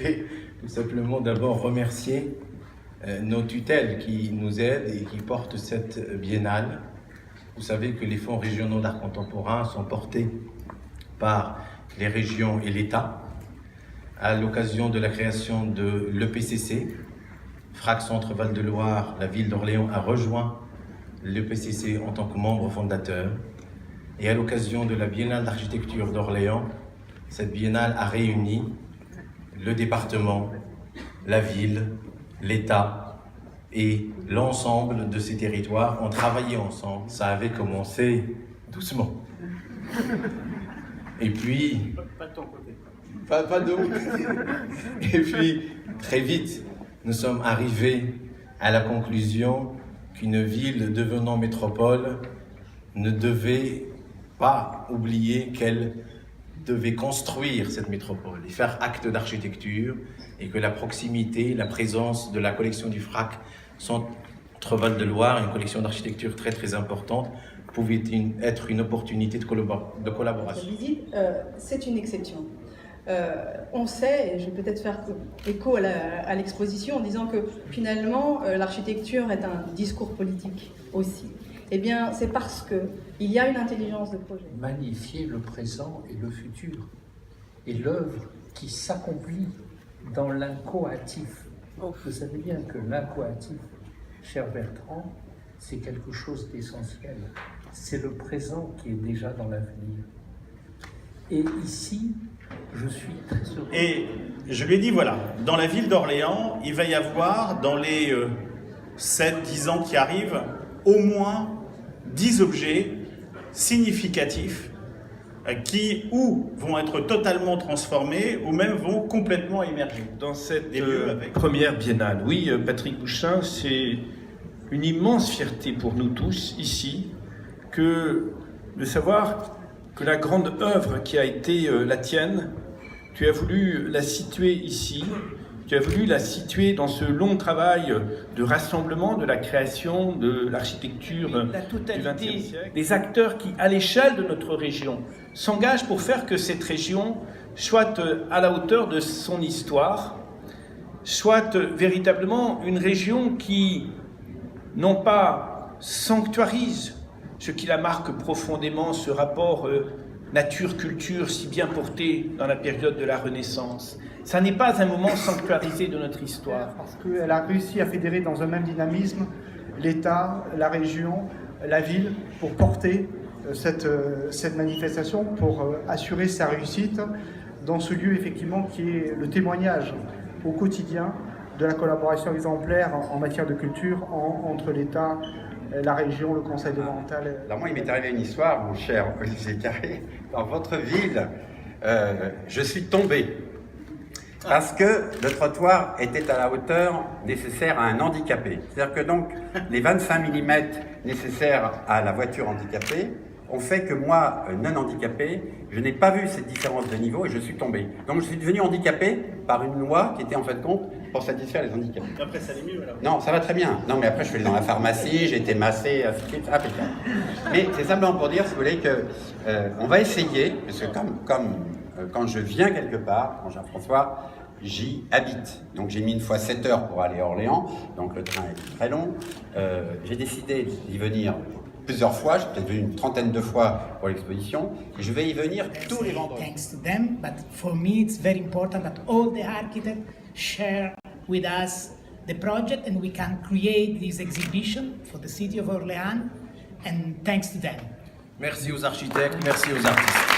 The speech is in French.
voudrais tout simplement d'abord remercier nos tutelles qui nous aident et qui portent cette biennale. Vous savez que les fonds régionaux d'art contemporain sont portés par les régions et l'État. À l'occasion de la création de l'EPCC, FRAC Centre Val-de-Loire, la ville d'Orléans a rejoint l'EPCC en tant que membre fondateur. Et à l'occasion de la Biennale d'architecture d'Orléans, cette biennale a réuni le département, la ville, l'État et l'ensemble de ces territoires ont travaillé ensemble. Ça avait commencé doucement. Et puis... Pas de ton côté. Pas de mon côté. Et puis, très vite, nous sommes arrivés à la conclusion qu'une ville devenant métropole ne devait pas oublier qu'elle devait construire cette métropole et faire acte d'architecture, et que la proximité, la présence de la collection du FRAC Centre Val-de-Loire, une collection d'architecture très très importante, pouvait être une opportunité de collaboration. La visite, c'est une exception. On sait, et je vais peut-être faire écho à l'exposition en disant que finalement l'architecture est un discours politique aussi. Eh bien, c'est parce qu'il y a une intelligence de projet. Magnifier le présent et le futur, et l'œuvre qui s'accomplit dans l'incoatif. Vous savez bien que l'incoatif, cher Bertrand, c'est quelque chose d'essentiel. C'est le présent qui est déjà dans l'avenir. Et ici, je suis très heureux. Et je lui ai dit, voilà, dans la ville d'Orléans, il va y avoir, dans les 7-10 ans qui arrivent, au moins 10 objets significatifs qui ou vont être totalement transformés ou même vont complètement émerger. Dans cette première biennale, oui, Patrick Bouchain, c'est une immense fierté pour nous tous ici de savoir que la grande œuvre qui a été la tienne, tu as voulu la situer ici. Tu as voulu la situer dans ce long travail de rassemblement, de la création, de l'architecture du XXe siècle. Des acteurs qui, à l'échelle de notre région, s'engagent pour faire que cette région soit à la hauteur de son histoire, soit véritablement une région qui, non pas sanctuarise ce qui la marque profondément, ce rapport nature-culture si bien porté dans la période de la Renaissance. Ça n'est pas un moment sanctuarisé de notre histoire. Parce qu'elle a réussi à fédérer dans un même dynamisme l'État, la région, la ville, pour porter cette manifestation, pour assurer sa réussite dans ce lieu effectivement qui est le témoignage au quotidien de la collaboration exemplaire en matière de culture entre l'État, la région, le conseil départemental. Alors moi, il m'est arrivé une histoire, mon cher Olivier Carré. Dans votre ville, je suis tombé parce que le trottoir était à la hauteur nécessaire à un handicapé. C'est-à-dire que donc, les 25 mm nécessaires à la voiture handicapée ont fait que moi, non handicapé, je n'ai pas vu cette différence de niveau et je suis tombé. Donc je suis devenu handicapé par une loi qui était en fait de compte pour satisfaire les handicapés. Après, ça allait mieux alors. Non, ça va très bien. Non, mais après, je suis allé dans la pharmacie, j'ai été massé, impeccable. Mais c'est simplement pour dire, si vous voulez, que on va essayer, parce que comme quand je viens quelque part, Jean-François, j'y habite. Donc j'ai mis une fois 7 heures pour aller à Orléans, donc le train est très long. J'ai décidé d'y venir plusieurs fois, j'ai peut-être venu une trentaine de fois pour l'exposition, et je vais y venir tous les vendredis. Thanks to them, but for me it's very important that all the architects share with us the project and we can create this exhibition for the city of Orléans, and thanks to them. Merci aux architectes, merci aux artistes.